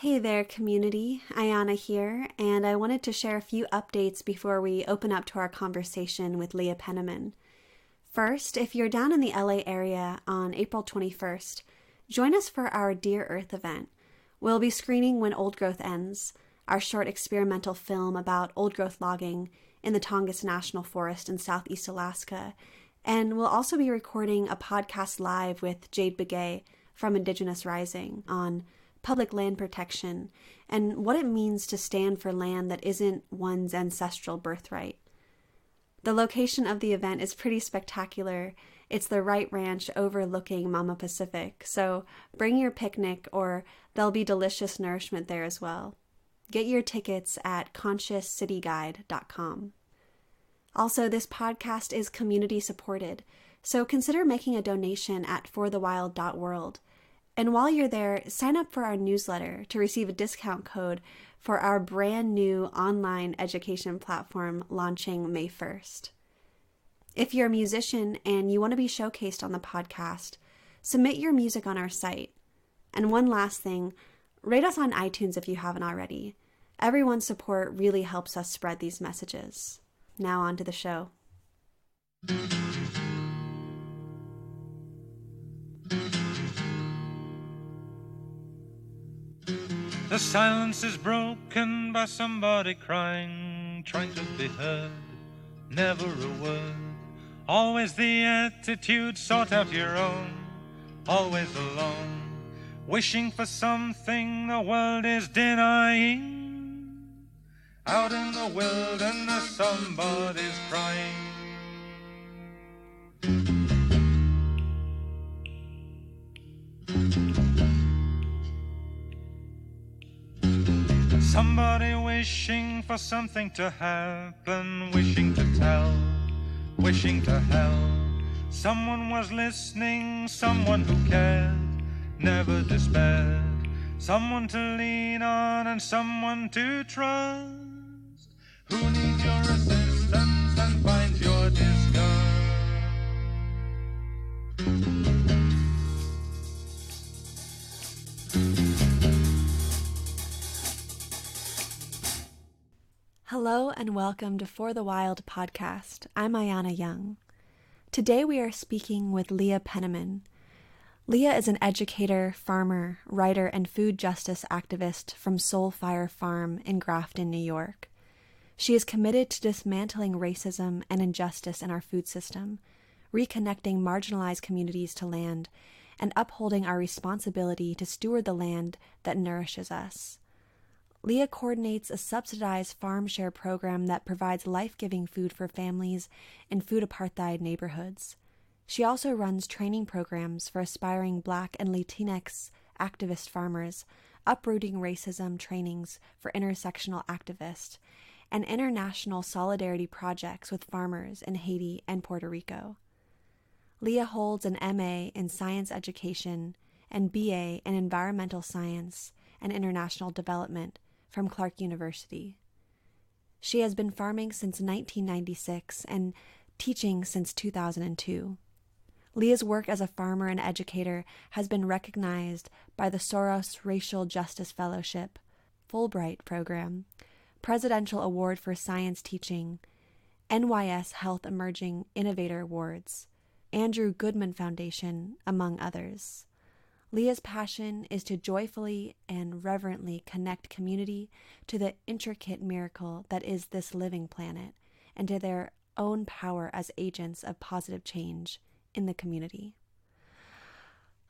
Hey there, community. Ayana here, and I wanted to share a few updates before we open up to our conversation with Leah Penniman. First, if you're down in the LA area on April 21st, join us for our Dear Earth event. We'll be screening When Old Growth Ends, our short experimental film about old growth logging in the Tongass National Forest in southeast Alaska, and we'll also be recording a podcast live with Jade Begay from Indigenous Rising on public land protection and what it means to stand for land that isn't one's ancestral birthright. The location of the event is pretty spectacular. It's the Wright Ranch overlooking Mama Pacific, so bring your picnic or there'll be delicious nourishment there as well. Get your tickets at consciouscityguide.com. Also, this podcast is community supported, so consider making a donation at forthewild.world. And while you're there, sign up for our newsletter to receive a discount code for our brand new online education platform launching May 1st. If you're a musician and you want to be showcased on the podcast, submit your music on our site. And one last thing, rate us on iTunes if you haven't already. Everyone's support really helps us spread these messages. Now on to the show. The silence is broken by somebody crying, trying to be heard, never a word. Always the attitude, sort out your own, always alone, wishing for something the world is denying. Out in the wilderness somebody's crying. Somebody wishing for something to happen, wishing to tell, wishing to help. Someone was listening, someone who cared, never despaired. Someone to lean on and someone to trust, who needs your assistance and finds your disgust. Hello and welcome to For the Wild podcast. I'm Ayana Young. Today we are speaking with Leah Penniman. Leah is an educator, farmer, writer, and food justice activist from Soul Fire Farm in Grafton, New York. She is committed to dismantling racism and injustice in our food system, reconnecting marginalized communities to land, and upholding our responsibility to steward the land that nourishes us. Leah coordinates a subsidized farm share program that provides life-giving food for families in food apartheid neighborhoods. She also runs training programs for aspiring Black and Latinx activist farmers, uprooting racism trainings for intersectional activists, and international solidarity projects with farmers in Haiti and Puerto Rico. Leah holds an MA in science education and BA in environmental science and international development from Clark University. She has been farming since 1996 and teaching since 2002. Leah's work as a farmer and educator has been recognized by the Soros Racial Justice Fellowship, Fulbright Program, Presidential Award for Science Teaching, NYS Health Emerging Innovator Awards, Andrew Goodman Foundation, among others. Leah's passion is to joyfully and reverently connect community to the intricate miracle that is this living planet and to their own power as agents of positive change in the community.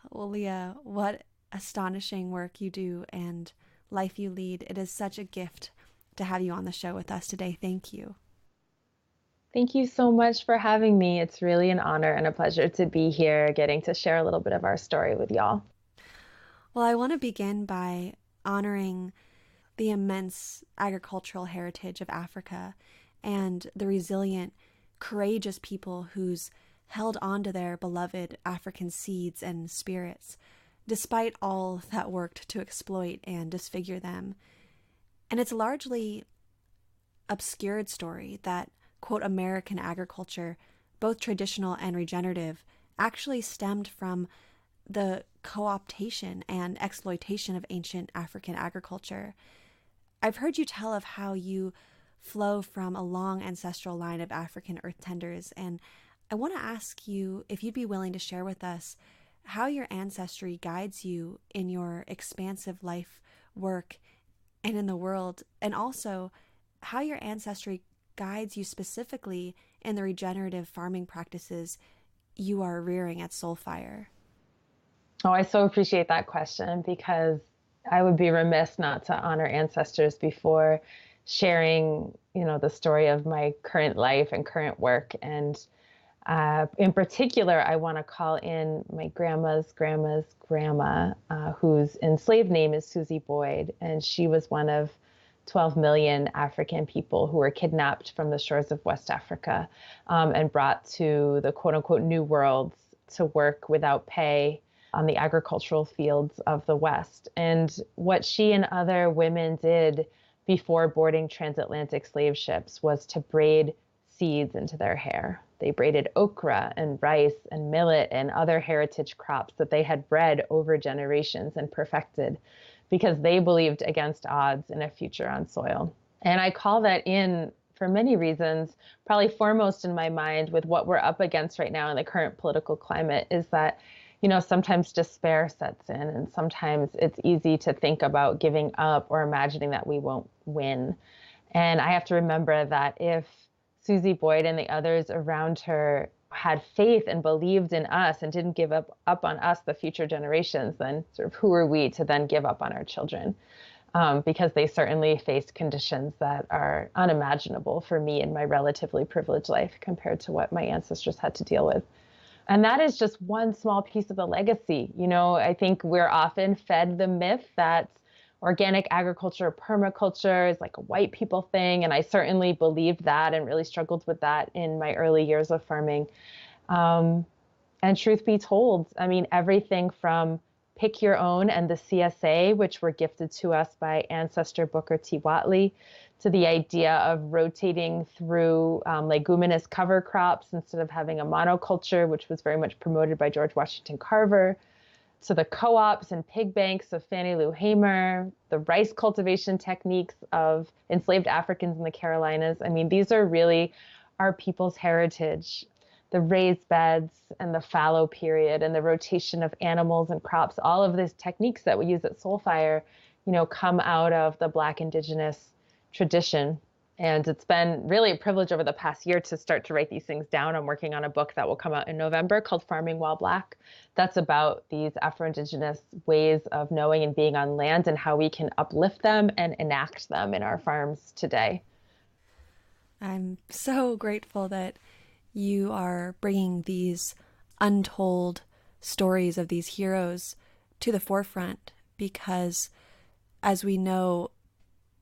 Well, Leah, what astonishing work you do and life you lead. It is such a gift to have you on the show with us today. Thank you. Thank you so much for having me. It's really an honor and a pleasure to be here, getting to share a little bit of our story with y'all. Well, I want to begin by honoring the immense agricultural heritage of Africa and the resilient, courageous people who's held on to their beloved African seeds and spirits, despite all that worked to exploit and disfigure them. And it's largely obscured story that, quote, American agriculture, both traditional and regenerative, actually stemmed from the co-optation and exploitation of ancient African agriculture. I've heard you tell of how you flow from a long ancestral line of African earth tenders, and I want to ask you if you'd be willing to share with us how your ancestry guides you in your expansive life work and in the world, and also how your ancestry guides you specifically in the regenerative farming practices you are rearing at Soulfire. Oh, I so appreciate that question, because I would be remiss not to honor ancestors before sharing, the story of my current life and current work. And in particular, I want to call in my grandma's grandma, whose enslaved name is Susie Boyd. And she was one of 12 million African people who were kidnapped from the shores of West Africa and brought to the quote unquote New World to work without pay on the agricultural fields of the West. And what she and other women did before boarding transatlantic slave ships was to braid seeds into their hair. They braided okra and rice and millet and other heritage crops that they had bred over generations and perfected, because they believed against odds in a future on soil. And I call that in for many reasons. Probably foremost in my mind with what we're up against right now in the current political climate is that, sometimes despair sets in, and sometimes it's easy to think about giving up or imagining that we won't win. And I have to remember that if Susie Boyd and the others around her had faith and believed in us and didn't give up on us, the future generations, then sort of who are we to then give up on our children? Because they certainly faced conditions that are unimaginable for me in my relatively privileged life compared to what my ancestors had to deal with. And that is just one small piece of the legacy. I think we're often fed the myth that organic agriculture, permaculture is like a white people thing. And I certainly believed that and really struggled with that in my early years of farming. And truth be told, everything from Pick Your Own and the CSA, which were gifted to us by ancestor Booker T. Watley, to the idea of rotating through leguminous cover crops instead of having a monoculture, which was very much promoted by George Washington Carver, to the co-ops and pig banks of Fannie Lou Hamer, the rice cultivation techniques of enslaved Africans in the Carolinas. These are really our people's heritage. The raised beds and the fallow period and the rotation of animals and crops, all of these techniques that we use at Soulfire, come out of the Black Indigenous tradition. And it's been really a privilege over the past year to start to write these things down. I'm working on a book that will come out in November called Farming While Black. That's about these Afro-Indigenous ways of knowing and being on land and how we can uplift them and enact them in our farms today. I'm so grateful that you are bringing these untold stories of these heroes to the forefront, because as we know,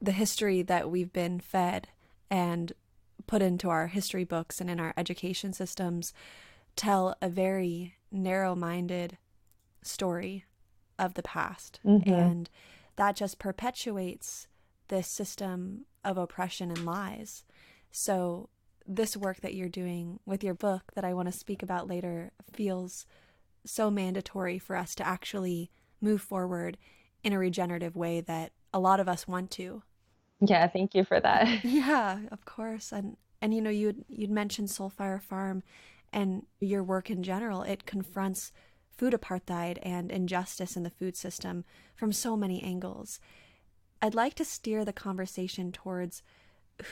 the history that we've been fed and put into our history books and in our education systems tell a very narrow-minded story of the past. Mm-hmm. And that just perpetuates this system of oppression and lies. So this work that you're doing with your book that I want to speak about later feels so mandatory for us to actually move forward in a regenerative way that a lot of us want to. Yeah, thank you for that. Yeah, of course. And you'd mentioned Soulfire Farm and your work in general. It confronts food apartheid and injustice in the food system from so many angles. I'd like to steer the conversation towards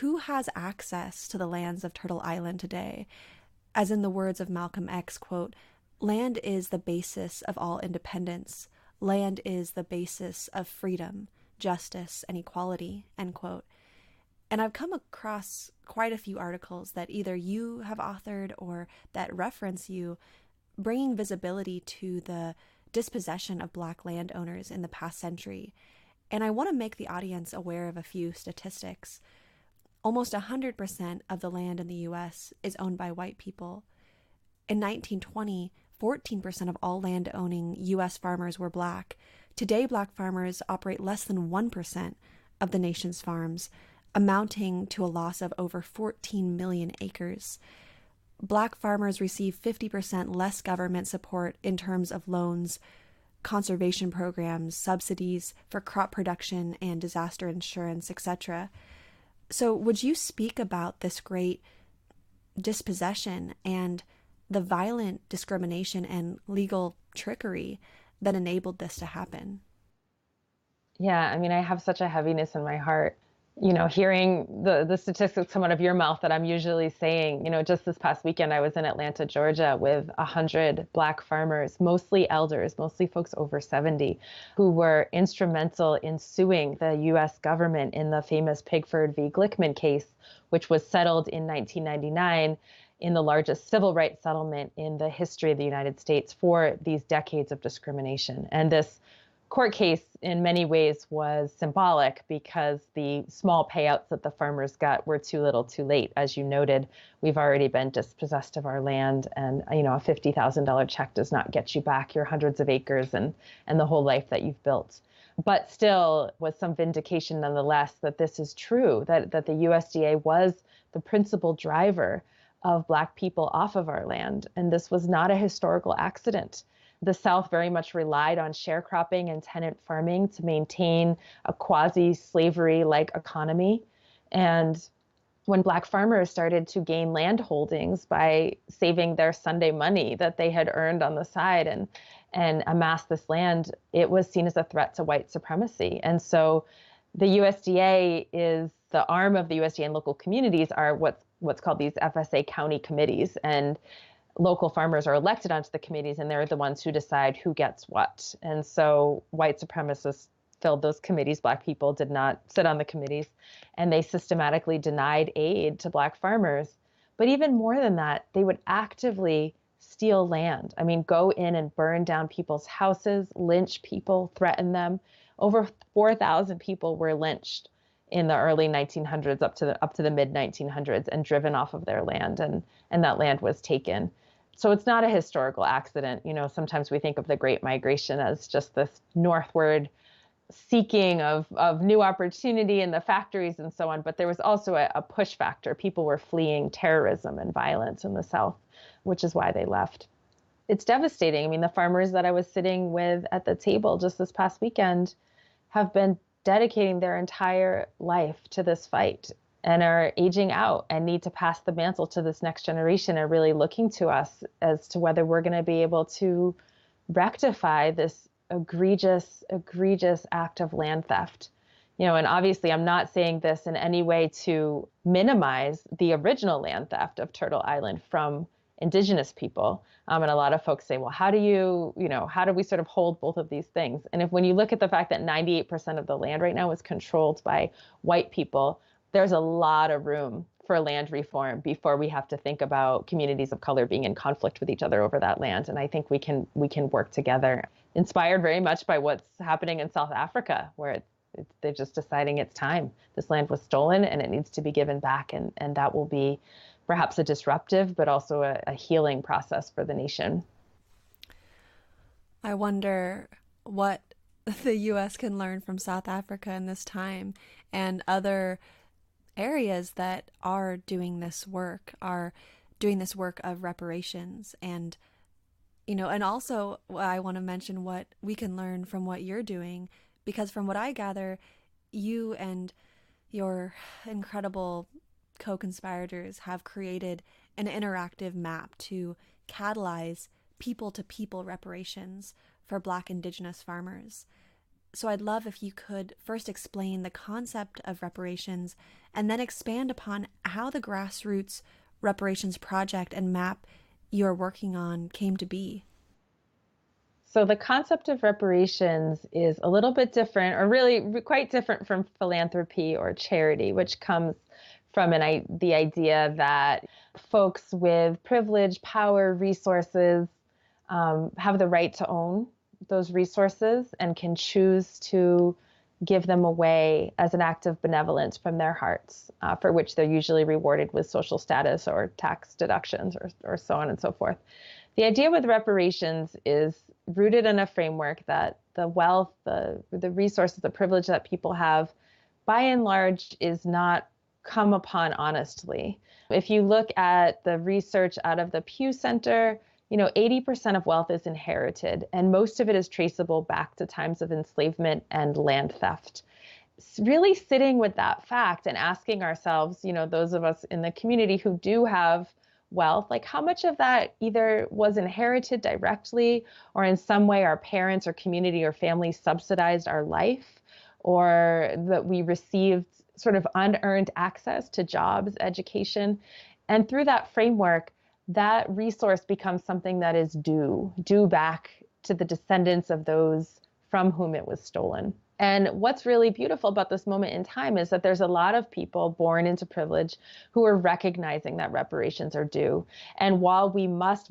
who has access to the lands of Turtle Island today. As in the words of Malcolm X, quote, "Land is the basis of all independence. Land is the basis of freedom, justice, and equality," end quote. And I've come across quite a few articles that either you have authored or that reference you, bringing visibility to the dispossession of Black landowners in the past century. And I want to make the audience aware of a few statistics. Almost 100% of the land in the U.S. is owned by white people. In 1920, 14% of all land-owning U.S. farmers were Black. Today, Black farmers operate less than 1% of the nation's farms, amounting to a loss of over 14 million acres. Black farmers receive 50% less government support in terms of loans, conservation programs, subsidies for crop production and disaster insurance, etc. So would you speak about this great dispossession and the violent discrimination and legal trickery that enabled this to happen? Yeah, I mean, I have such a heaviness in my heart, hearing the statistics come out of your mouth that I'm usually saying. Just this past weekend, I was in Atlanta, Georgia, with 100 Black farmers, mostly elders, mostly folks over 70, who were instrumental in suing the U.S. government in the famous Pigford v. Glickman case, which was settled in 1999 in the largest civil rights settlement in the history of the United States for these decades of discrimination. And this court case in many ways was symbolic because the small payouts that the farmers got were too little too late. As you noted, we've already been dispossessed of our land, and a $50,000 check does not get you back your hundreds of acres and the whole life that you've built. But still was some vindication nonetheless that this is true, that the USDA was the principal driver of Black people off of our land. And this was not a historical accident. The South very much relied on sharecropping and tenant farming to maintain a quasi-slavery-like economy. And when Black farmers started to gain land holdings by saving their Sunday money that they had earned on the side and amass this land, it was seen as a threat to white supremacy. And so the USDA is the arm of the USDA, and local communities are what's called these FSA county committees. And local farmers are elected onto the committees, and they're the ones who decide who gets what. And so white supremacists filled those committees. Black people did not sit on the committees, and they systematically denied aid to Black farmers. But even more than that, they would actively steal land. I mean, go in and burn down people's houses, lynch people, threaten them. Over 4,000 people were lynched in the early 1900s up to the mid 1900s and driven off of their land, and that land was taken. So it's not a historical accident. Sometimes we think of the Great Migration as just this northward seeking of new opportunity in the factories and so on. But there was also a push factor. People were fleeing terrorism and violence in the South, which is why they left. It's devastating. I mean, the farmers that I was sitting with at the table just this past weekend have been dedicating their entire life to this fight and are aging out and need to pass the mantle to this next generation, and really looking to us as to whether we're going to be able to rectify this egregious act of land theft. And obviously I'm not saying this in any way to minimize the original land theft of Turtle Island from Indigenous people. And a lot of folks say, well, how do we sort of hold both of these things? And when you look at the fact that 98% of the land right now is controlled by white people, there's a lot of room for land reform before we have to think about communities of color being in conflict with each other over that land. And I think we can work together, inspired very much by what's happening in South Africa, where they're just deciding it's time. This land was stolen and it needs to be given back. And that will be perhaps a disruptive, but also a healing process for the nation. I wonder what the U.S. can learn from South Africa in this time and other areas that are doing this work of reparations. And also I want to mention what we can learn from what you're doing, because from what I gather, you and your incredible co-conspirators have created an interactive map to catalyze people-to-people reparations for Black Indigenous farmers. So I'd love if you could first explain the concept of reparations and then expand upon how the grassroots reparations project and map you're working on came to be. So the concept of reparations is a little bit different, or really quite different from philanthropy or charity, which comes from the idea that folks with privilege, power, resources have the right to own those resources and can choose to give them away as an act of benevolence from their hearts, for which they're usually rewarded with social status or tax deductions or so on and so forth. The idea with reparations is rooted in a framework that the wealth, the resources, the privilege that people have, by and large, is not come upon honestly. If you look at the research out of the Pew Center, 80% of wealth is inherited, and most of it is traceable back to times of enslavement and land theft. Really sitting with that fact and asking ourselves, those of us in the community who do have wealth, like how much of that either was inherited directly or in some way our parents or community or family subsidized our life, or that we received sort of unearned access to jobs, education. And through that framework, that resource becomes something that is due back to the descendants of those from whom it was stolen. And what's really beautiful about this moment in time is that there's a lot of people born into privilege who are recognizing that reparations are due. And while we must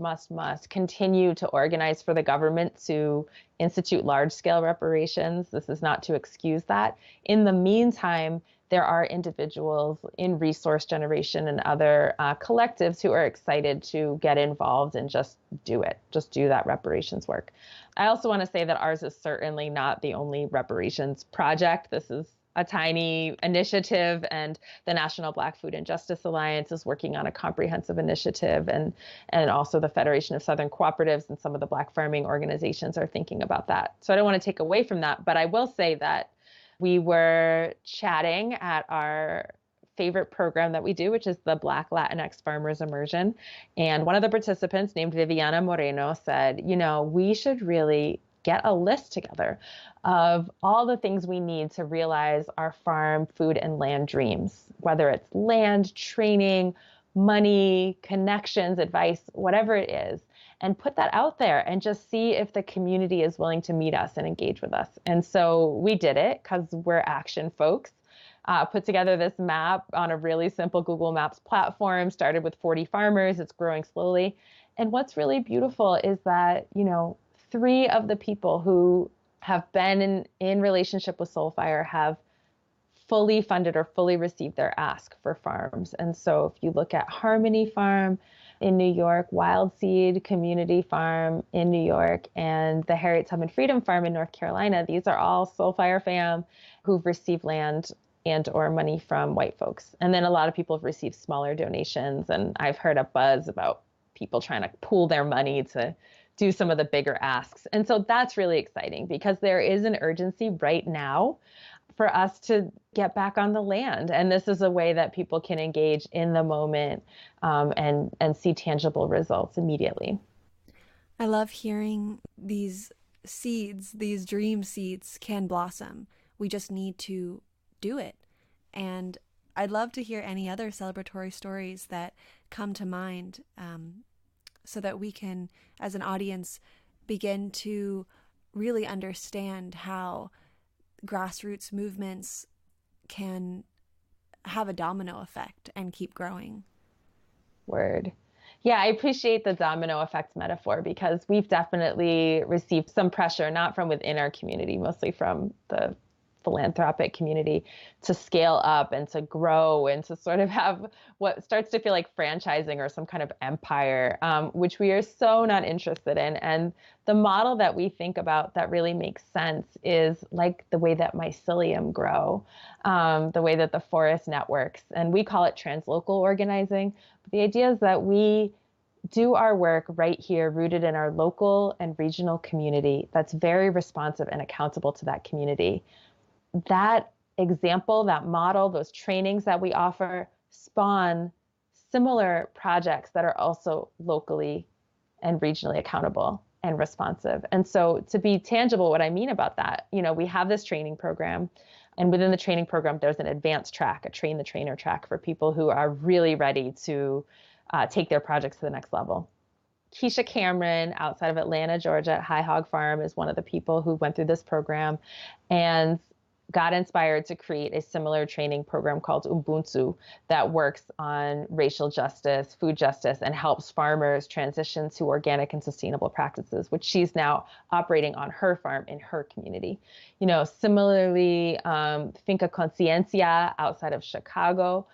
continue to organize for the government to institute large-scale reparations, this is not to excuse that. In the meantime, there are individuals in resource generation and other collectives who are excited to get involved and just do that reparations work. I also want to say that ours is certainly not the only reparations project. This is a tiny initiative, and the National Black Food and Justice Alliance is working on a comprehensive initiative, and also the Federation of Southern Cooperatives and some of the Black farming organizations are thinking about that. So I don't want to take away from that, but I will say that we were chatting at our favorite program that we do, which is the Black Latinx Farmers Immersion. And one of the participants, named Viviana Moreno, said, we should really get a list together of all the things we need to realize our farm, food, and land dreams, whether it's land, training, money, connections, advice, whatever it is, and put that out there and just see if the community is willing to meet us and engage with us. And so we did it because we're action folks. Put together this map on a really simple Google Maps platform, started with 40 farmers. It's growing slowly. And what's really beautiful is that, 3 of the people who have been in relationship with Soulfire have fully funded or fully received their ask for farms. And so if you look at Harmony Farm in New York, Wild Seed Community Farm in New York, and the Harriet Tubman Freedom Farm in North Carolina, these are all Soulfire fam who've received land and or money from white folks. And then a lot of people have received smaller donations. And I've heard a buzz about people trying to pool their money to do some of the bigger asks. And so that's really exciting because there is an urgency right now for us to get back on the land. And this is a way that people can engage in the moment and see tangible results immediately. I love hearing these seeds, these dream seeds can blossom. We just need to do it. And I'd love to hear any other celebratory stories that come to mind so that we can, as an audience, begin to really understand how grassroots movements can have a domino effect and keep growing. Word. Yeah, I appreciate the domino effect metaphor because we've definitely received some pressure, not from within our community, mostly from the philanthropic community, to scale up and to grow and to sort of have what starts to feel like franchising or some kind of empire, which we are so not interested in. And the model that we think about that really makes sense is like the way that mycelium grow, the way that the forest networks, and we call it translocal organizing. But the idea is that we do our work right here, rooted in our local and regional community that's very responsive and accountable to that community. That example, that model, those trainings that we offer spawn similar projects that are also locally and regionally accountable and responsive. And so to be tangible, what I mean about that, we have this training program, and within the training program, there's an advanced track, a train the trainer track for people who are really ready to take their projects to the next level. Keisha Cameron, outside of Atlanta, Georgia, at High Hog Farm, is one of the people who went through this program and got inspired to create a similar training program called Ubuntu that works on racial justice, food justice, and helps farmers transition to organic and sustainable practices, which she's now operating on her farm in her community. Similarly, Finca Conciencia outside of Chicago.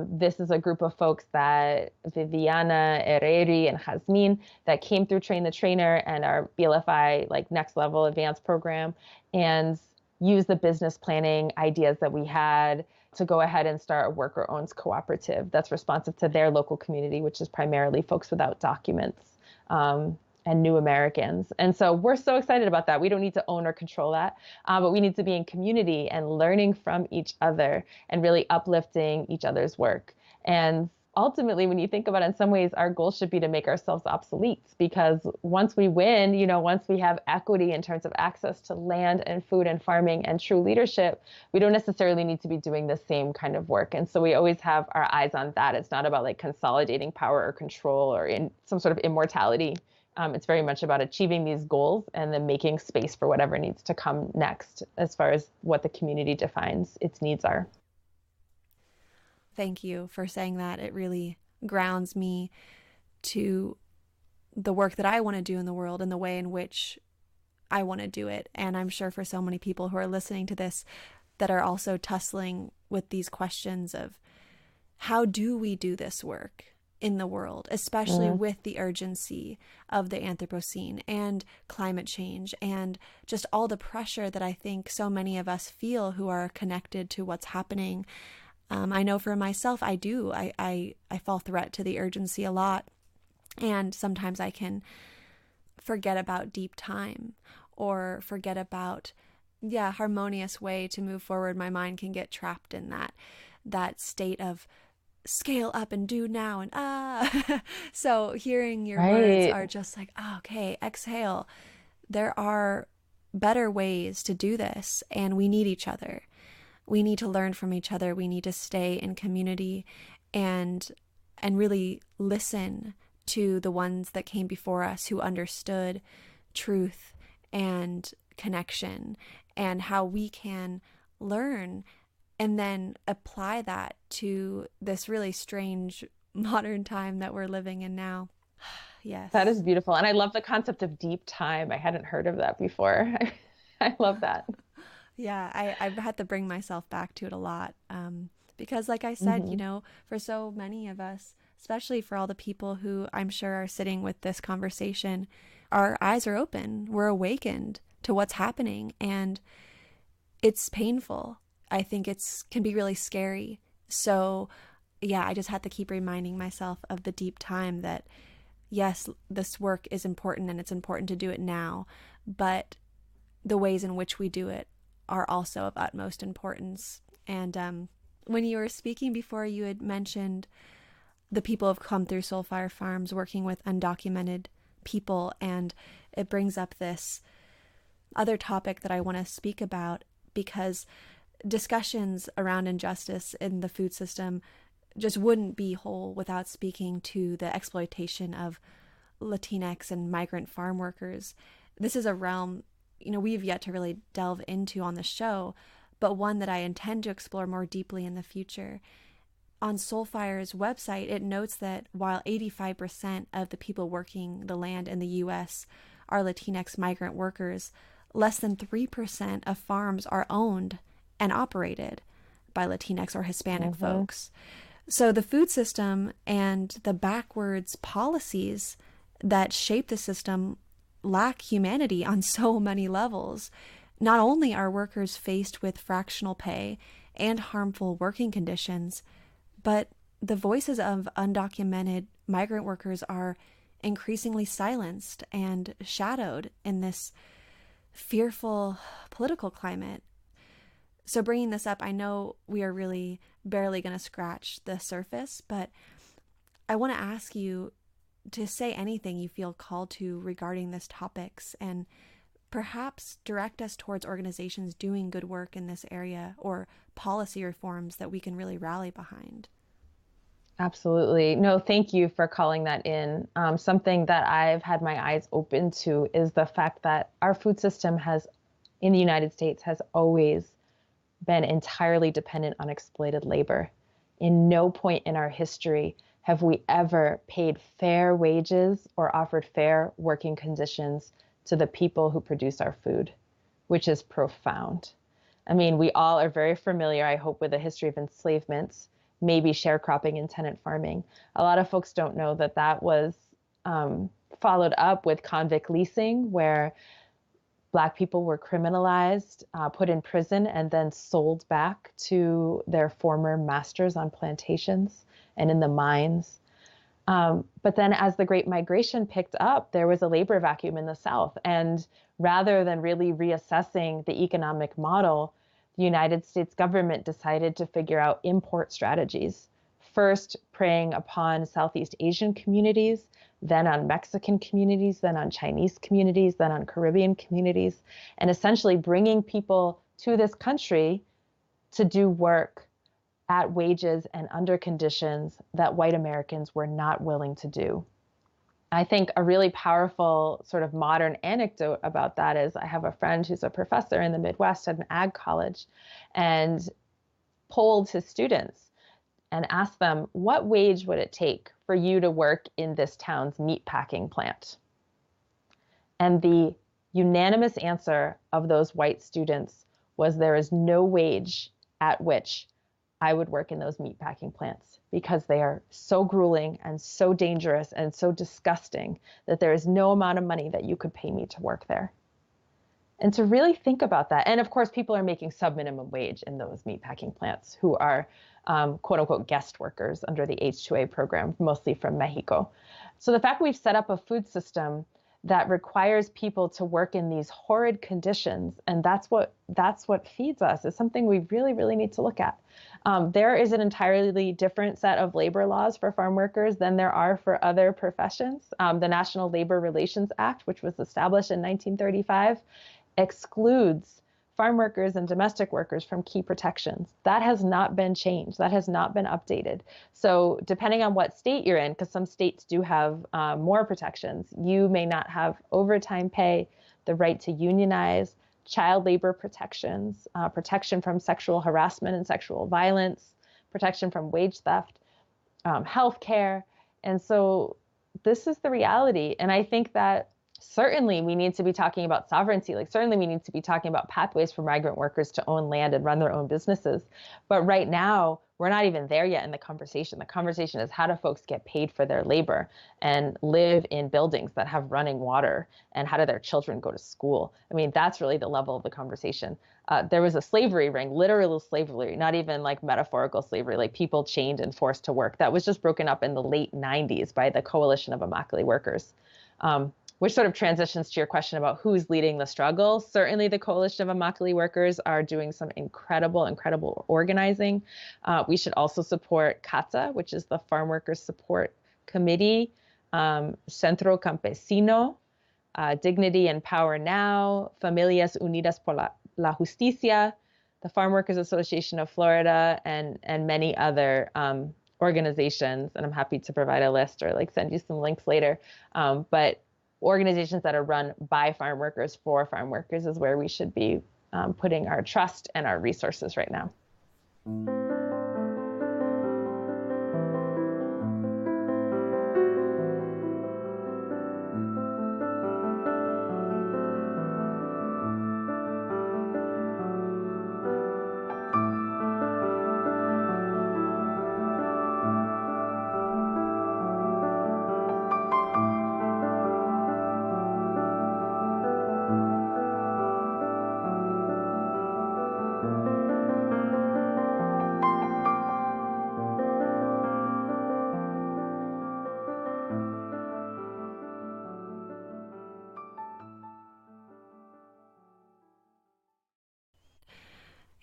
This is a group of folks that Viviana, Herreri, and Jasmine that came through Train the Trainer and our BLFI next level advanced program. And use the business planning ideas that we had to go ahead and start a worker-owns cooperative that's responsive to their local community, which is primarily folks without documents and new Americans. And so we're so excited about that. We don't need to own or control that, but we need to be in community and learning from each other and really uplifting each other's work. And ultimately, when you think about it, in some ways, our goal should be to make ourselves obsolete, because once we win, once we have equity in terms of access to land and food and farming and true leadership, we don't necessarily need to be doing the same kind of work. And so we always have our eyes on that. It's not about like consolidating power or control or in some sort of immortality. It's very much about achieving these goals and then making space for whatever needs to come next as far as what the community defines its needs are. Thank you for saying that. It really grounds me to the work that I want to do in the world and the way in which I want to do it. And I'm sure for so many people who are listening to this that are also tussling with these questions of how do we do this work in the world, especially with the urgency of the Anthropocene and climate change and just all the pressure that I think so many of us feel who are connected to what's happening. I know for myself, I do. I fall threat to the urgency a lot. And sometimes I can forget about deep time or forget about, harmonious way to move forward. My mind can get trapped in that state of scale up and do now and So hearing your words are just like, okay, exhale. There are better ways to do this, and we need each other. We need to learn from each other. We need to stay in community and really listen to the ones that came before us who understood truth and connection and how we can learn and then apply that to this really strange modern time that we're living in now. Yes. That is beautiful. And I love the concept of deep time. I hadn't heard of that before. I love that. Yeah, I've had to bring myself back to it a lot because like I said, for so many of us, especially for all the people who I'm sure are sitting with this conversation, our eyes are open. We're awakened to what's happening, and it's painful. I think can be really scary. So yeah, I just had to keep reminding myself of the deep time that yes, this work is important and it's important to do it now, but the ways in which we do it are also of utmost importance. And when you were speaking before, you had mentioned the people who have come through Soul Fire Farms working with undocumented people, and it brings up this other topic that I want to speak about, because discussions around injustice in the food system just wouldn't be whole without speaking to the exploitation of Latinx and migrant farm workers. This is a realm we've yet to really delve into on the show, but one that I intend to explore more deeply in the future. On Soulfire's website, it notes that while 85% of the people working the land in the U.S. are Latinx migrant workers, less than 3% of farms are owned and operated by Latinx or Hispanic folks. So the food system and the backwards policies that shape the system lack humanity on so many levels. Not only are workers faced with fractional pay and harmful working conditions, but the voices of undocumented migrant workers are increasingly silenced and shadowed in this fearful political climate. So bringing this up, I know we are really barely going to scratch the surface, but I want to ask you to say anything you feel called to regarding these topics, and perhaps direct us towards organizations doing good work in this area or policy reforms that we can really rally behind. Absolutely. No, thank you for calling that in. Something that I've had my eyes open to is the fact that our food system in the United States, has always been entirely dependent on exploited labor. In no point in our history have we ever paid fair wages or offered fair working conditions to the people who produce our food, which is profound. I mean, we all are very familiar, I hope, with the history of enslavement, maybe sharecropping and tenant farming. A lot of folks don't know that was followed up with convict leasing, where Black people were criminalized, put in prison, and then sold back to their former masters on plantations and in the mines. But then as the Great Migration picked up, there was a labor vacuum in the South. And rather than really reassessing the economic model, the United States government decided to figure out import strategies. First, preying upon Southeast Asian communities, then on Mexican communities, then on Chinese communities, then on Caribbean communities, and essentially bringing people to this country to do work at wages and under conditions that white Americans were not willing to do. I think a really powerful sort of modern anecdote about that is I have a friend who's a professor in the Midwest at an ag college and polled his students and asked them, what wage would it take for you to work in this town's meatpacking plant? And the unanimous answer of those white students was there is no wage at which I would work in those meatpacking plants because they are so grueling and so dangerous and so disgusting that there is no amount of money that you could pay me to work there. And to really think about that. And of course, people are making sub-minimum wage in those meatpacking plants who are quote unquote guest workers under the H-2A program, mostly from Mexico. So the fact we've set up a food system that requires people to work in these horrid conditions, and that's what feeds us, is something we really, really need to look at. There is an entirely different set of labor laws for farm workers than there are for other professions. The National Labor Relations Act, which was established in 1935, excludes farm workers and domestic workers from key protections. That has not been changed. That has not been updated. So depending on what state you're in, because some states do have more protections, you may not have overtime pay, the right to unionize, child labor protections, protection from sexual harassment and sexual violence, protection from wage theft, health care. And so this is the reality. And I think that certainly we need to be talking about sovereignty. Like certainly we need to be talking about pathways for migrant workers to own land and run their own businesses. But right now, we're not even there yet in the conversation. The conversation is how do folks get paid for their labor and live in buildings that have running water, and how do their children go to school? I mean, that's really the level of the conversation. There was a slavery ring, literal slavery, not even like metaphorical slavery, like people chained and forced to work. That was just broken up in the late 90s by the Coalition of Immokalee Workers. Which sort of transitions to your question about who's leading the struggle. Certainly the Coalition of Immokalee Workers are doing some incredible organizing. We should also support CATA, which is the Farm Workers Support Committee, Centro Campesino, Dignity and Power Now, Familias Unidas por la Justicia, the Farm Workers Association of Florida, and many other organizations. And I'm happy to provide a list or like send you some links later. But organizations that are run by farm workers for farm workers is where we should be putting our trust and our resources right now.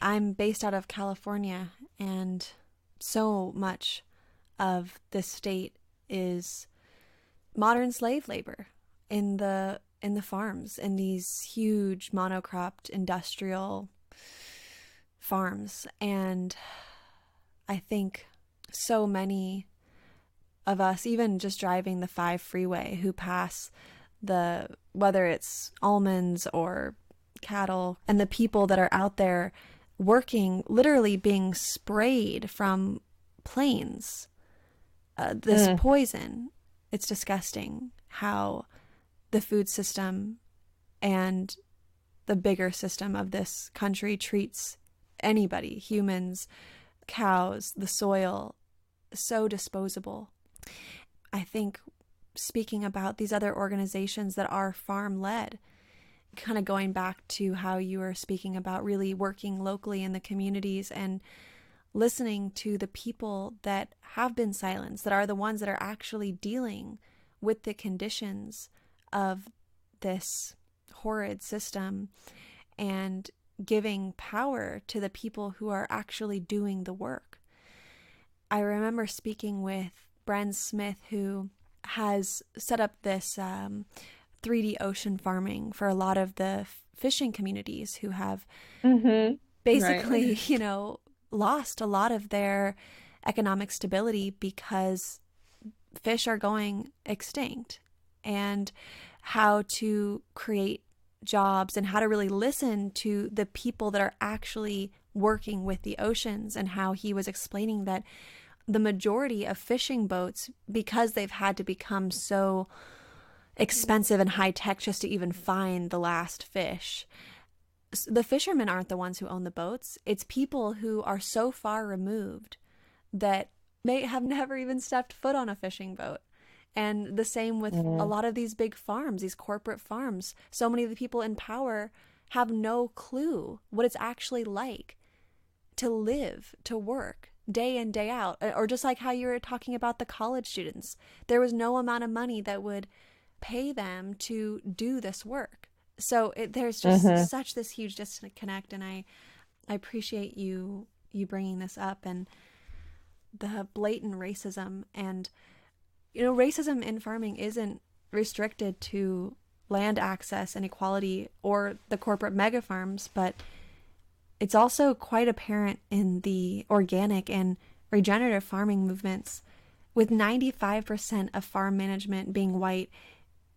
I'm based out of California, and so much of this state is modern slave labor in the farms, in these huge monocropped industrial farms. And I think so many of us, even just driving the 5 freeway, who pass whether it's almonds or cattle, and the people that are out there working, literally being sprayed from planes, this poison. It's disgusting how the food system and the bigger system of this country treats anybody, humans, cows, the soil, so disposable. I think speaking about these other organizations that are farm-led, kind of going back to how you were speaking about really working locally in the communities and listening to the people that have been silenced, that are the ones that are actually dealing with the conditions of this horrid system, and giving power to the people who are actually doing the work. I remember speaking with Bren Smith, who has set up this 3D ocean farming for a lot of the fishing communities who have basically, Right. you know, lost a lot of their economic stability because fish are going extinct, and how to create jobs and how to really listen to the people that are actually working with the oceans, and how he was explaining that the majority of fishing boats, because they've had to become so expensive and high tech just to even find the last fish, the fishermen aren't the ones who own the boats. It's people who are so far removed that may have never even stepped foot on a fishing boat. And the same with a lot of these big farms, these corporate farms. So many of the people in power have no clue what it's actually like to live, to work day in, day out. Or just like how you were talking about the college students, there was no amount of money that would pay them to do this work. So there's just such this huge disconnect, and I appreciate you bringing this up, and the blatant racism. And you know, racism in farming isn't restricted to land access and equality or the corporate mega farms, but it's also quite apparent in the organic and regenerative farming movements. With 95% of farm management being white,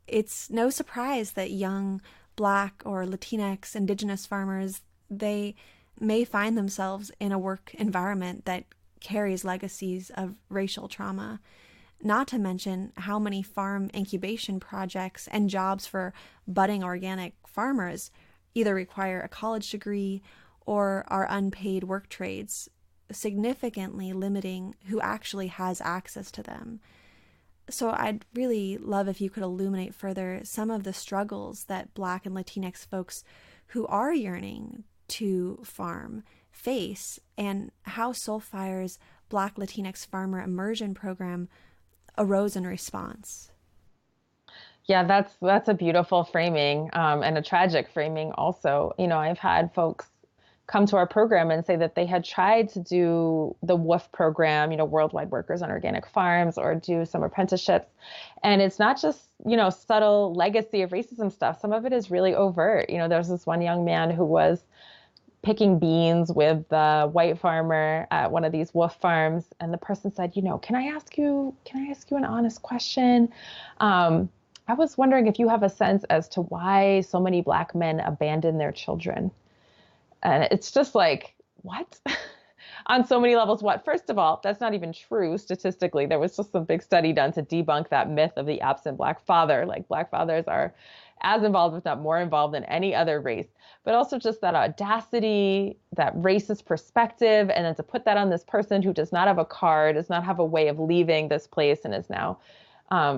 it's no surprise that young Black or Latinx Indigenous farmers, they may find themselves in a work environment that carries legacies of racial trauma. Not to mention how many farm incubation projects and jobs for budding organic farmers either require a college degree or are unpaid work trades, significantly limiting who actually has access to them. So I'd really love if you could illuminate further some of the struggles that Black and Latinx folks who are yearning to farm face, and how Soulfire's Black Latinx Farmer Immersion Program arose in response. Yeah, that's a beautiful framing, and a tragic framing also. You know, I've had folks come to our program and say that they had tried to do the WOOF program, you know, Worldwide Workers on Organic Farms, or do some apprenticeships. And it's not just, you know, subtle legacy of racism stuff. Some of it is really overt. You know, there's this one young man who was picking beans with the white farmer at one of these WOOF farms. And the person said, you know, can I ask you an honest question? I was wondering if you have a sense as to why so many Black men abandon their children. And it's just like, what? On so many levels, what? First of all, that's not even true statistically. There was just some big study done to debunk that myth of the absent Black father. Like, Black fathers are as involved, if not more involved, than any other race. But also just that audacity, that racist perspective, and then to put that on this person who does not have a car, does not have a way of leaving this place, and is now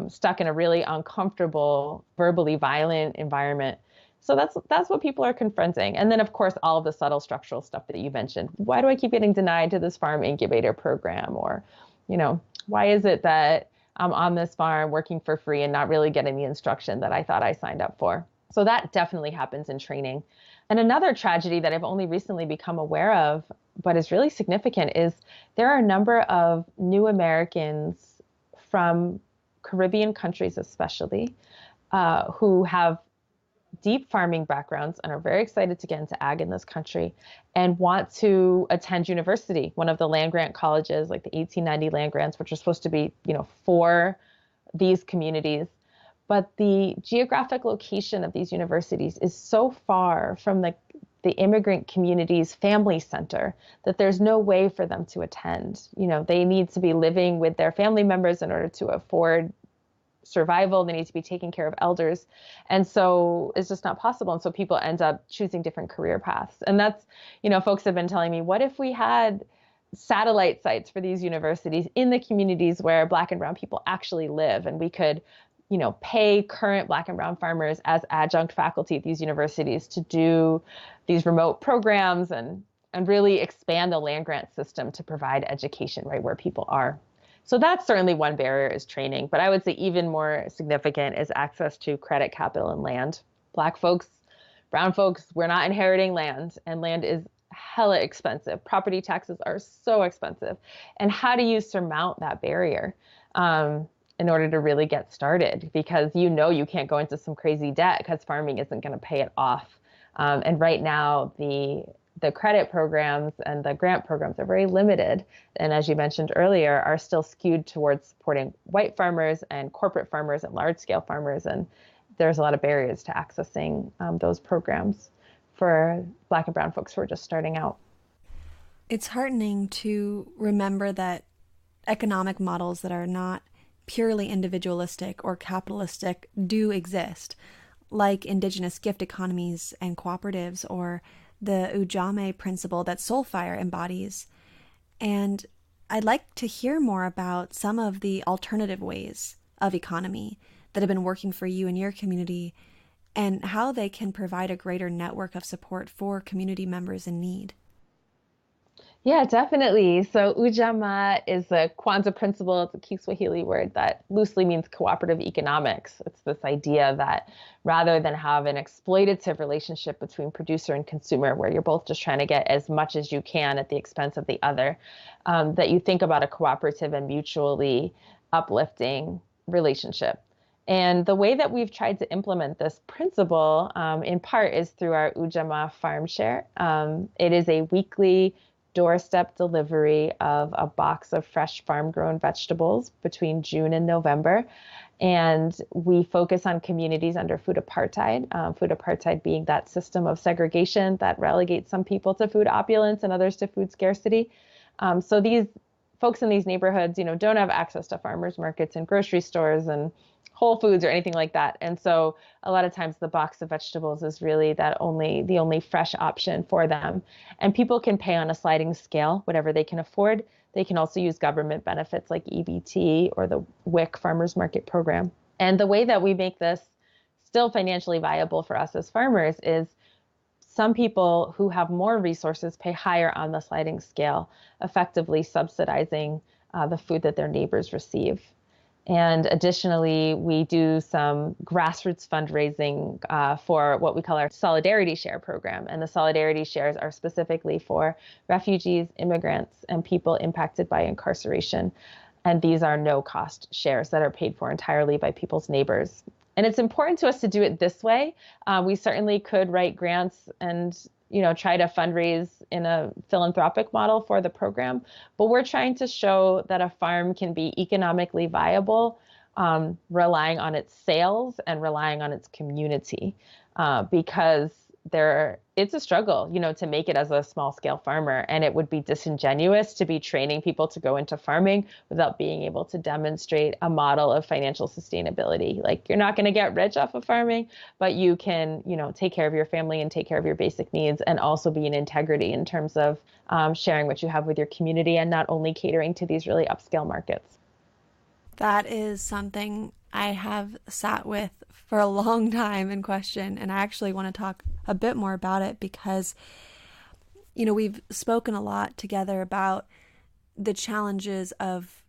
stuck in a really uncomfortable, verbally violent environment. So that's what people are confronting. And then, of course, all of the subtle structural stuff that you mentioned. Why do I keep getting denied to this farm incubator program? Or, you know, why is it that I'm on this farm working for free and not really getting the instruction that I thought I signed up for? So that definitely happens in training. And another tragedy that I've only recently become aware of, but is really significant, is there are a number of new Americans from Caribbean countries especially, who have deep farming backgrounds and are very excited to get into ag in this country and want to attend university, one of the land grant colleges, like the 1890 land grants, which are supposed to be, you know, for these communities. But the geographic location of these universities is so far from the immigrant community's family center that there's no way for them to attend. You know, they need to be living with their family members in order to afford survival. They need to be taking care of elders. And so it's just not possible. And so people end up choosing different career paths. And that's, you know, folks have been telling me, what if we had satellite sites for these universities in the communities where Black and brown people actually live, and we could pay current Black and brown farmers as adjunct faculty at these universities to do these remote programs and really expand the land grant system to provide education right where people are. So that's certainly one barrier, is training. But I would say even more significant is access to credit, capital, and land. Black folks, brown folks, we're not inheriting land, and land is hella expensive. Property taxes are so expensive. And how do you surmount that barrier in order to really get started? Because you can't go into some crazy debt because farming isn't going to pay it off. And right now, the credit programs and the grant programs are very limited. And as you mentioned earlier, are still skewed towards supporting white farmers and corporate farmers and large scale farmers. And there's a lot of barriers to accessing those programs for Black and brown folks who are just starting out. It's heartening to remember that economic models that are not purely individualistic or capitalistic do exist, like indigenous gift economies and cooperatives, or the Ujame principle that Soulfire embodies. And I'd like to hear more about some of the alternative ways of economy that have been working for you and your community, and how they can provide a greater network of support for community members in need. Yeah, definitely. So Ujamaa is a Kwanzaa principle. It's a Kiswahili word that loosely means cooperative economics. It's this idea that rather than have an exploitative relationship between producer and consumer, where you're both just trying to get as much as you can at the expense of the other, that you think about a cooperative and mutually uplifting relationship. And the way that we've tried to implement this principle, in part, is through our Ujamaa Farm Share. It is a weekly doorstep delivery of a box of fresh farm-grown vegetables between June and November. And we focus on communities under food apartheid, food apartheid being that system of segregation that relegates some people to food opulence and others to food scarcity. So these folks in these neighborhoods, don't have access to farmers markets and grocery stores and Whole Foods or anything like that. And so a lot of times the box of vegetables is really the only fresh option for them. And people can pay on a sliding scale, whatever they can afford. They can also use government benefits like EBT or the WIC Farmers Market Program. And the way that we make this still financially viable for us as farmers is some people who have more resources pay higher on the sliding scale, effectively subsidizing the food that their neighbors receive. And additionally, we do some grassroots fundraising for what we call our Solidarity Share program. And the Solidarity Shares are specifically for refugees, immigrants, and people impacted by incarceration. And these are no-cost shares that are paid for entirely by people's neighbors. And it's important to us to do it this way. We certainly could write grants and try to fundraise in a philanthropic model for the program. But we're trying to show that a farm can be economically viable, relying on its sales and relying on its community, because it's a struggle, to make it as a small scale farmer. And it would be disingenuous to be training people to go into farming without being able to demonstrate a model of financial sustainability. Like, you're not going to get rich off of farming, but you can, take care of your family and take care of your basic needs, and also be in integrity in terms of sharing what you have with your community and not only catering to these really upscale markets. That is something I have sat with for a long time in question, and I actually want to talk a bit more about it because, we've spoken a lot together about the challenges of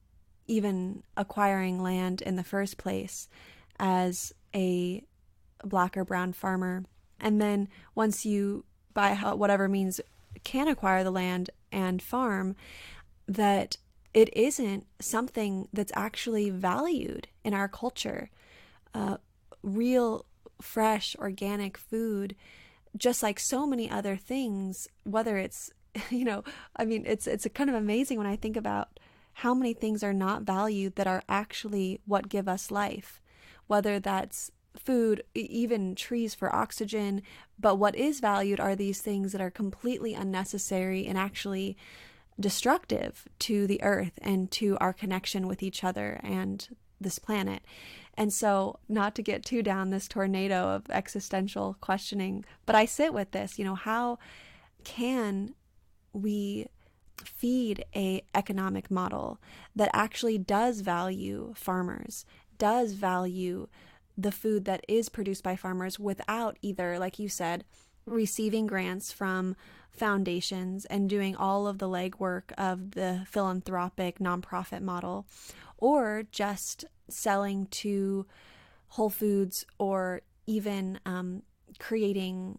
even acquiring land in the first place as a Black or brown farmer. And then once you, by whatever means, can acquire the land and farm, that it isn't something that's actually valued in our culture. Real, fresh, organic food, just like so many other things, whether it's, it's kind of amazing when I think about how many things are not valued that are actually what give us life, whether that's food, even trees for oxygen. But what is valued are these things that are completely unnecessary and actually destructive to the earth and to our connection with each other and this planet. And so, not to get too down this tornado of existential questioning, but I sit with this, how can we feed a economic model that actually does value farmers, does value the food that is produced by farmers without either, like you said, receiving grants from foundations and doing all of the legwork of the philanthropic nonprofit model, or just selling to Whole Foods, or even creating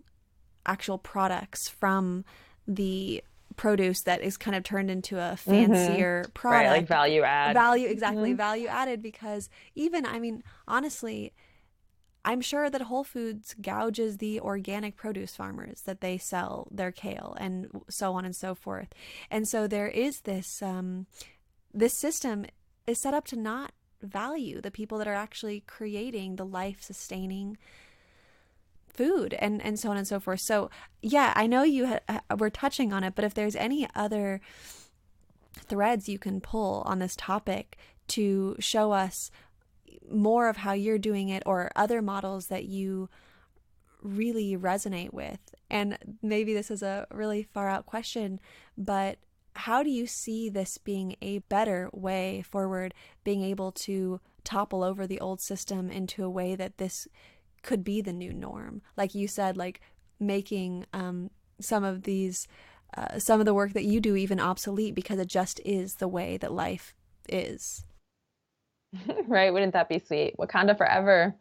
actual products from the produce that is kind of turned into a fancier product. Right, like value add. Exactly, value added, because even, I mean, honestly, I'm sure that Whole Foods gouges the organic produce farmers that they sell their kale and so on and so forth. And so there is this, this system is set up to not value the people that are actually creating the life-sustaining food and so on and so forth. So yeah, I know you were touching on it, but if there's any other threads you can pull on this topic to show us more of how you're doing it, or other models that you really resonate with. And maybe this is a really far out question, but how do you see this being a better way forward, being able to topple over the old system into a way that this could be the new norm? Like you said, like making some of the work that you do even obsolete, because it just is the way that life is. Right? Wouldn't that be sweet? Wakanda forever.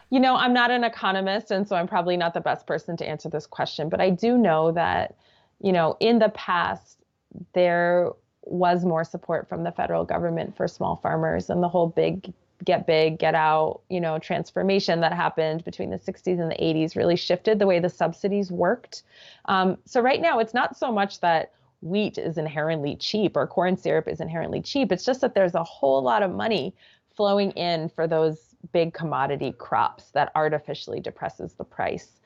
You know, I'm not an economist, and so I'm probably not the best person to answer this question, but I do know that, you know, in the past, there was more support from the federal government for small farmers, and the whole big, get out, you know, transformation that happened between the 60s and the 80s really shifted the way the subsidies worked. So right now, it's not so much that wheat is inherently cheap or corn syrup is inherently cheap. It's just that there's a whole lot of money flowing in for those big commodity crops that artificially depresses the price.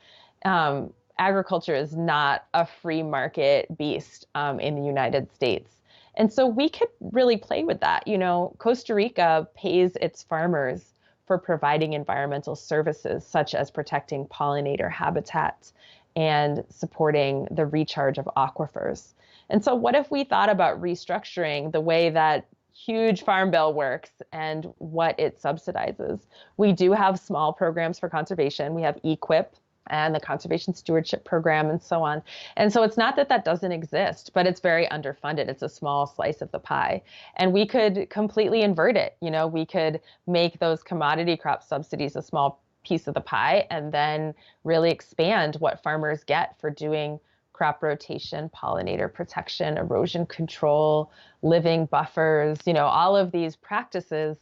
Agriculture is not a free market beast in the United States. And so we could really play with that. You know, Costa Rica pays its farmers for providing environmental services, such as protecting pollinator habitats and supporting the recharge of aquifers. And so what if we thought about restructuring the way that huge farm bill works and what it subsidizes? We do have small programs for conservation. We have EQIP and the Conservation Stewardship Program and so on. And so it's not that that doesn't exist, but it's very underfunded. It's a small slice of the pie. And we could completely invert it. You know, we could make those commodity crop subsidies a small piece of the pie, and then really expand what farmers get for doing crop rotation, pollinator protection, erosion control, living buffers, you know, all of these practices,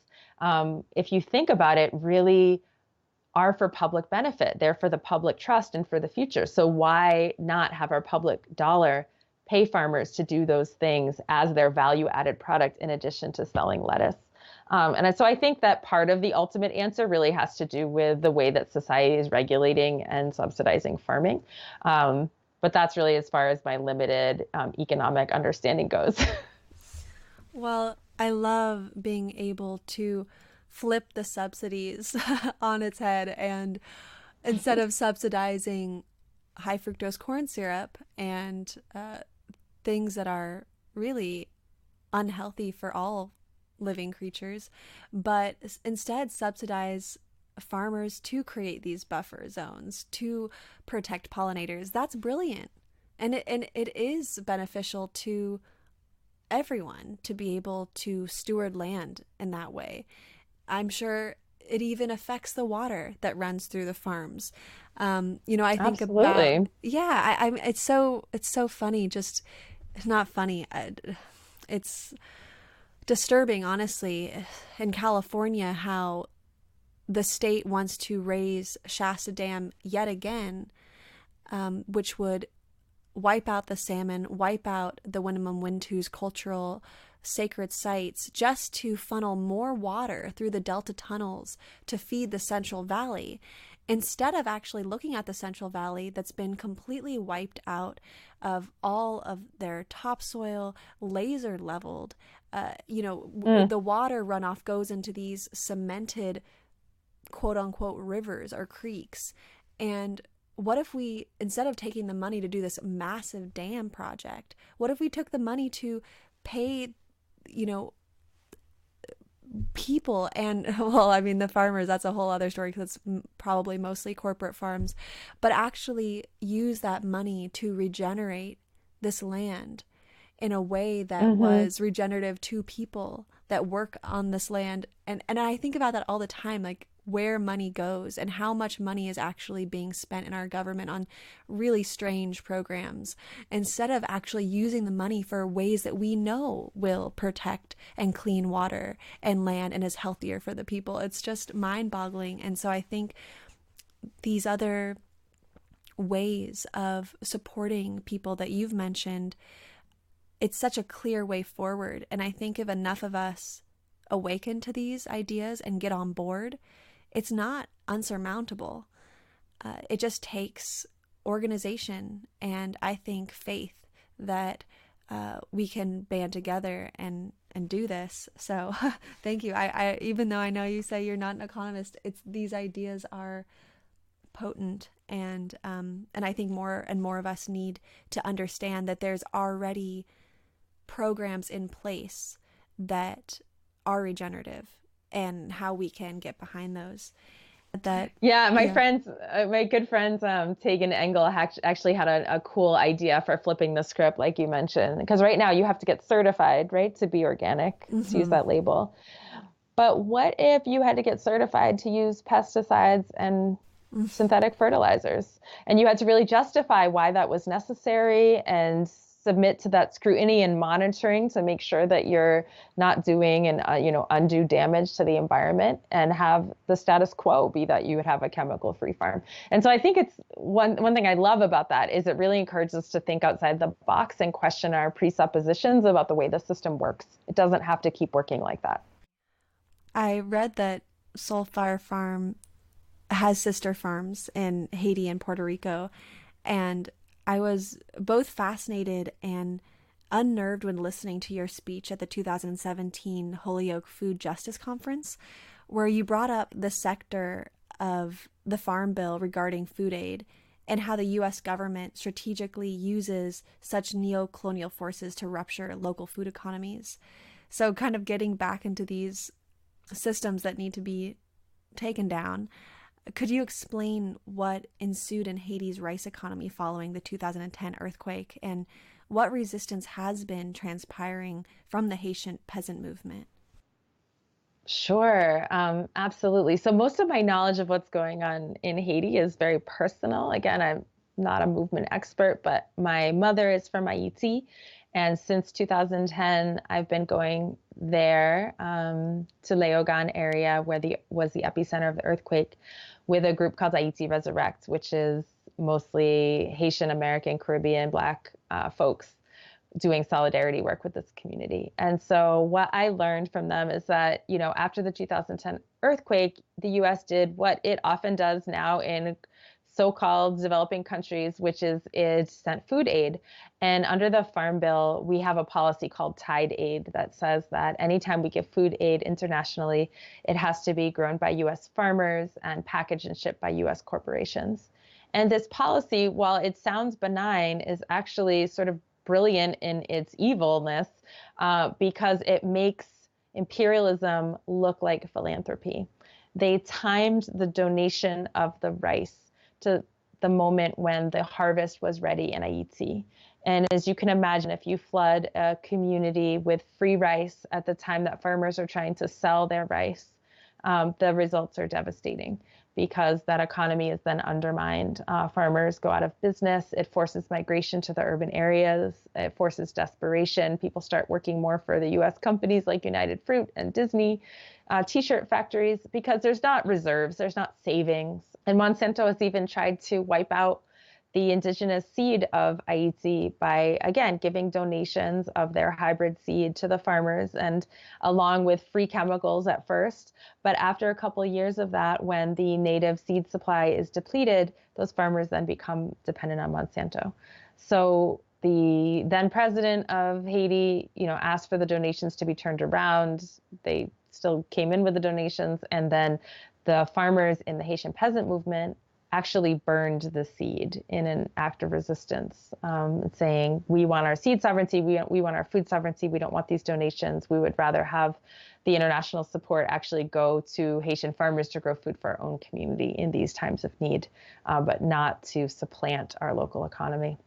if you think about it, really are for public benefit. They're for the public trust and for the future. So why not have our public dollar pay farmers to do those things as their value added product in addition to selling lettuce? And so I think that part of the ultimate answer really has to do with the way that society is regulating and subsidizing farming. But that's really as far as my limited economic understanding goes. Well, I love being able to flip the subsidies on its head, and instead of subsidizing high fructose corn syrup and things that are really unhealthy for all living creatures, but instead subsidize farmers to create these buffer zones to protect pollinators. That's brilliant. And it is beneficial to everyone to be able to steward land in that way. I'm sure it even affects the water that runs through the farms. You know, I think Absolutely. about, yeah, it's so funny. Just, it's not funny. It's disturbing, honestly, in California, how the state wants to raise Shasta Dam yet again, which would wipe out the salmon, wipe out the Winnemem-Wintu's cultural sacred sites, just to funnel more water through the Delta tunnels to feed the Central Valley, instead of actually looking at the Central Valley that's been completely wiped out of all of their topsoil, laser leveled. The water runoff goes into these cemented quote unquote rivers or creeks. And what if we, instead of taking the money to do this massive dam project, what if we took the money to pay, people and, well, I mean, the farmers, that's a whole other story because it's probably mostly corporate farms, but actually use that money to regenerate this land in a way that was regenerative to people that work on this land. And I think about that all the time, like where money goes and how much money is actually being spent in our government on really strange programs instead of actually using the money for ways that we know will protect and clean water and land and is healthier for the people. It's just mind-boggling. And so I think these other ways of supporting people that you've mentioned, it's such a clear way forward. And I think if enough of us awaken to these ideas and get on board, it's not unsurmountable. It just takes organization and I think faith that we can band together and do this. So thank you. I even though I know you say you're not an economist, these ideas are potent, and I think more and more of us need to understand that there's already programs in place that are regenerative and how we can get behind those. My good friends, Tegan Engel actually had a cool idea for flipping the script, like you mentioned, because right now you have to get certified, right, to be organic, to use that label. But what if you had to get certified to use pesticides and synthetic fertilizers, and you had to really justify why that was necessary and submit to that scrutiny and monitoring to make sure that you're not doing undue damage to the environment, and have the status quo be that you would have a chemical-free farm. And so I think it's one thing I love about that is it really encourages us to think outside the box and question our presuppositions about the way the system works. It doesn't have to keep working like that. I read that Soul Fire Farm has sister farms in Haiti and Puerto Rico, and I was both fascinated and unnerved when listening to your speech at the 2017 Holyoke Food Justice Conference, where you brought up the sector of the Farm Bill regarding food aid and how the U.S. government strategically uses such neo-colonial forces to rupture local food economies. So kind of getting back into these systems that need to be taken down, could you explain what ensued in Haiti's rice economy following the 2010 earthquake and what resistance has been transpiring from the Haitian peasant movement? Sure, absolutely. So most of my knowledge of what's going on in Haiti is very personal. Again, I'm not a movement expert, but my mother is from Haiti. And since 2010, I've been going there to Léogâne area where was the epicenter of the earthquake, with a group called Haiti Resurrect, which is mostly Haitian American, Caribbean, Black folks doing solidarity work with this community. And so what I learned from them is that, after the 2010 earthquake, the U.S. did what it often does now in so-called developing countries, which is it sent food aid. And under the Farm Bill, we have a policy called Tide Aid that says that anytime we give food aid internationally, it has to be grown by U.S. farmers and packaged and shipped by U.S. corporations. And this policy, while it sounds benign, is actually sort of brilliant in its evilness because it makes imperialism look like philanthropy. They timed the donation of the rice to the moment when the harvest was ready in Haiti. And as you can imagine, if you flood a community with free rice at the time that farmers are trying to sell their rice, the results are devastating because that economy is then undermined. Farmers go out of business. It forces migration to the urban areas. It forces desperation. People start working more for the U.S. companies like United Fruit and Disney, t-shirt factories, because there's not reserves, there's not savings. And Monsanto has even tried to wipe out the indigenous seed of Haiti by, again, giving donations of their hybrid seed to the farmers, and along with free chemicals at first. But after a couple of years of that, when the native seed supply is depleted, those farmers then become dependent on Monsanto. So the then president of Haiti, asked for the donations to be turned around. They still came in with the donations, and then the farmers in the Haitian peasant movement actually burned the seed in an act of resistance, saying, we want our seed sovereignty, we want our food sovereignty, we don't want these donations. We would rather have the international support actually go to Haitian farmers to grow food for our own community in these times of need, but not to supplant our local economy.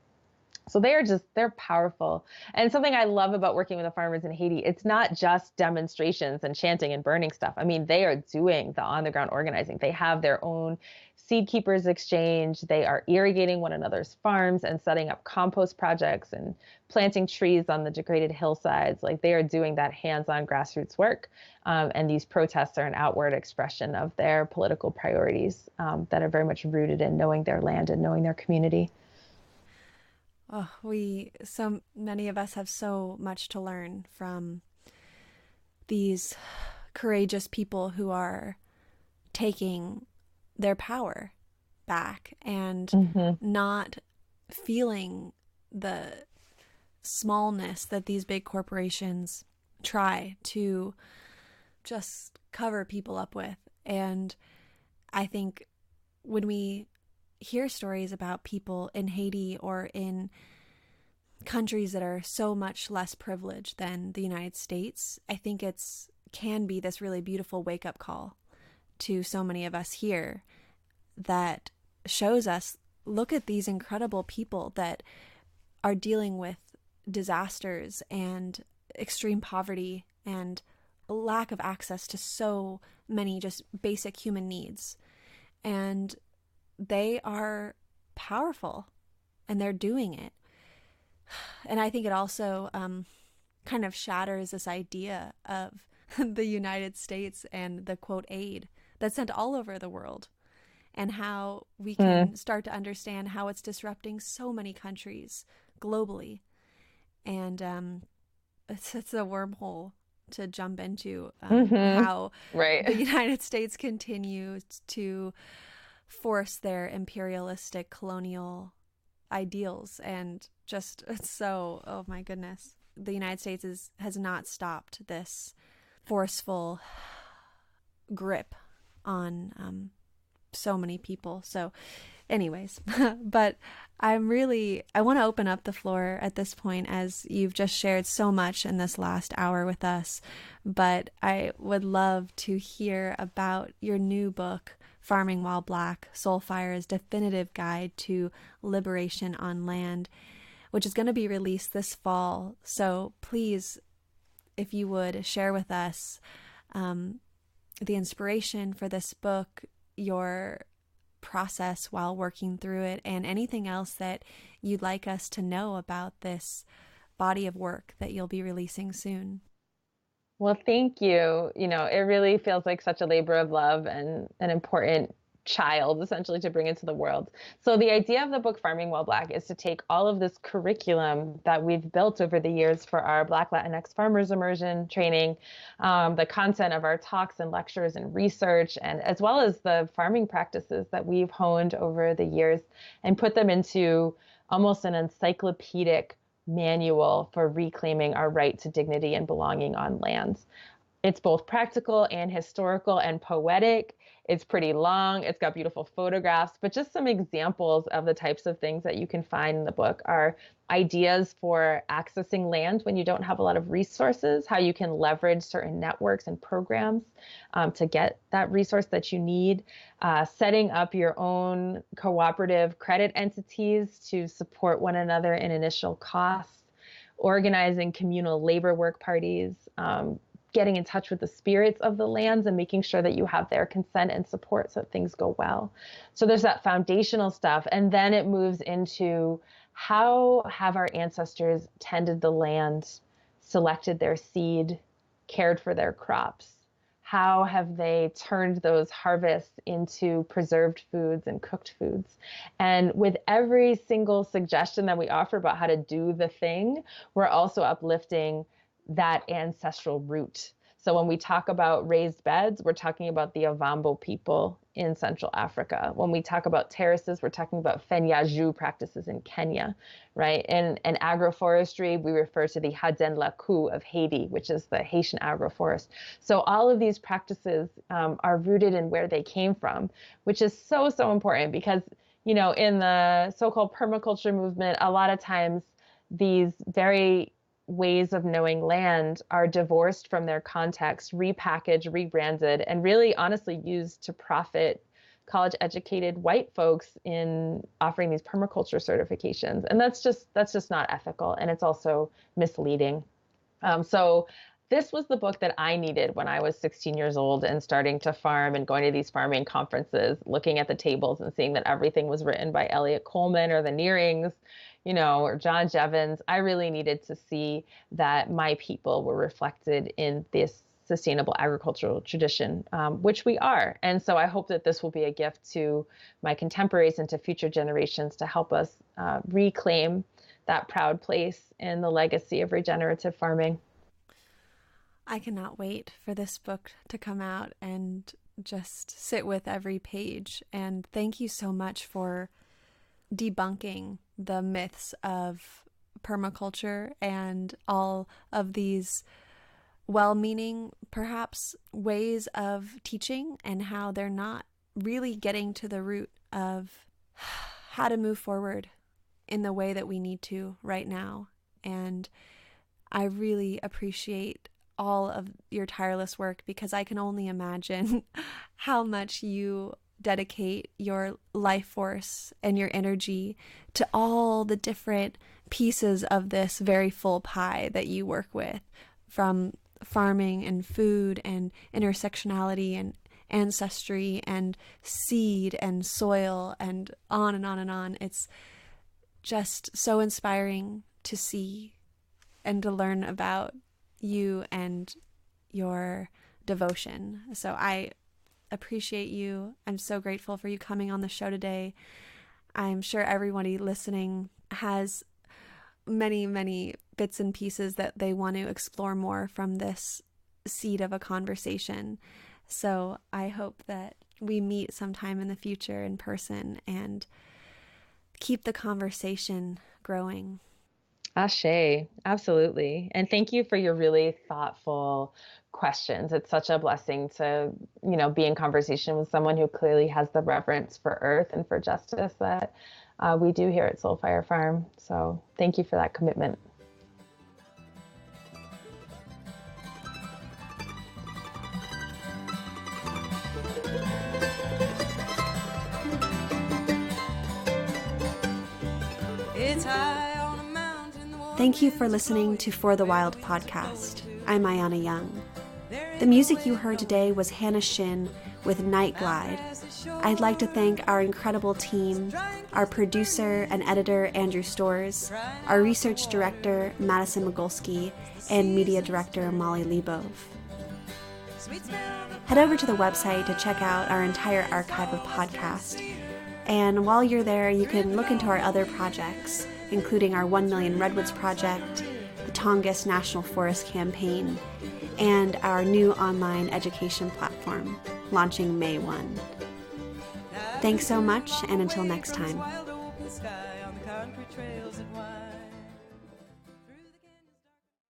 So they're powerful. And something I love about working with the farmers in Haiti, it's not just demonstrations and chanting and burning stuff. I mean, they are doing the on the ground organizing. They have their own seed keepers exchange. They are irrigating one another's farms and setting up compost projects and planting trees on the degraded hillsides. Like, they are doing that hands-on grassroots work. And these protests are an outward expression of their political priorities that are very much rooted in knowing their land and knowing their community. Oh, so many of us have so much to learn from these courageous people who are taking their power back and not feeling the smallness that these big corporations try to just cover people up with. And I think when we hear stories about people in Haiti or in countries that are so much less privileged than the United States, I think can be this really beautiful wake-up call to so many of us here that shows us, look at these incredible people that are dealing with disasters and extreme poverty and lack of access to so many just basic human needs. And they are powerful and they're doing it. And I think it also kind of shatters this idea of the United States and the quote aid that's sent all over the world, and how we can start to understand how it's disrupting so many countries globally. And it's a wormhole to jump into how the United States continues to force their imperialistic colonial ideals, and just it's so, oh my goodness, the United States has not stopped this forceful grip on so many people. So anyways, but I want to open up the floor at this point, as you've just shared so much in this last hour with us, but I would love to hear about your new book, Farming While Black, Soulfire's Definitive Guide to Liberation on Land, which is going to be released this fall. So please, if you would share with us the inspiration for this book, your process while working through it, and anything else that you'd like us to know about this body of work that you'll be releasing soon. Well, thank you. You know, it really feels like such a labor of love and an important child, essentially, to bring into the world. So the idea of the book Farming While Black is to take all of this curriculum that we've built over the years for our Black Latinx farmers immersion training, the content of our talks and lectures and research, and as well as the farming practices that we've honed over the years, and put them into almost an encyclopedic manual for reclaiming our right to dignity and belonging on lands. It's both practical and historical and poetic. It's pretty long. It's got beautiful photographs, but just some examples of the types of things that you can find in the book are ideas for accessing land when you don't have a lot of resources, how you can leverage certain networks and programs to get that resource that you need, setting up your own cooperative credit entities to support one another in initial costs, organizing communal labor work parties, getting in touch with the spirits of the lands and making sure that you have their consent and support so that things go well. So there's that foundational stuff. And then it moves into how have our ancestors tended the land, selected their seed, cared for their crops? How have they turned those harvests into preserved foods and cooked foods? And with every single suggestion that we offer about how to do the thing, we're also uplifting that ancestral root. So when we talk about raised beds, we're talking about the Ovambo people in Central Africa. When we talk about terraces, we're talking about Fenyaju practices in Kenya, right? And agroforestry, we refer to the Haden Laku of Haiti, which is the Haitian agroforest. So all of these practices are rooted in where they came from, which is so, so important because, in the so-called permaculture movement, a lot of times these very ways of knowing land are divorced from their context, repackaged, rebranded, and really honestly used to profit college-educated white folks in offering these permaculture certifications. And that's just not ethical, and it's also misleading. So this was the book that I needed when I was 16 years old and starting to farm and going to these farming conferences, looking at the tables and seeing that everything was written by Eliot Coleman or the Nearings, or John Jevons. I really needed to see that my people were reflected in this sustainable agricultural tradition, which we are. And so I hope that this will be a gift to my contemporaries and to future generations to help us reclaim that proud place in the legacy of regenerative farming. I cannot wait for this book to come out and just sit with every page. And thank you so much for debunking the myths of permaculture and all of these well-meaning, perhaps, ways of teaching and how they're not really getting to the root of how to move forward in the way that we need to right now. And I really appreciate all of your tireless work because I can only imagine how much you dedicate your life force and your energy to all the different pieces of this very full pie that you work with, from farming and food and intersectionality and ancestry and seed and soil and on and on and on. It's just so inspiring to see and to learn about you and your devotion. So I appreciate you. I'm so grateful for you coming on the show today. I'm sure everybody listening has many, many bits and pieces that they want to explore more from this seed of a conversation. So I hope that we meet sometime in the future in person and keep the conversation growing. Ashe, absolutely. And thank you for your really thoughtful questions. It's such a blessing to, be in conversation with someone who clearly has the reverence for earth and for justice that we do here at Soulfire Farm. So thank you for that commitment. Thank you for listening to For the Wild podcast. I'm Ayana Young. The music you heard today was Hannah Shin with Night Glide. I'd like to thank our incredible team, our producer and editor, Andrew Storrs, our research director, Madison Mogulski, and media director, Molly Lebov. Head over to the website to check out our entire archive of podcasts. And while you're there, you can look into our other projects, including our 1 Million Redwoods Project, the Tongass National Forest Campaign, and our new online education platform, launching May 1. Thanks so much, and until next time.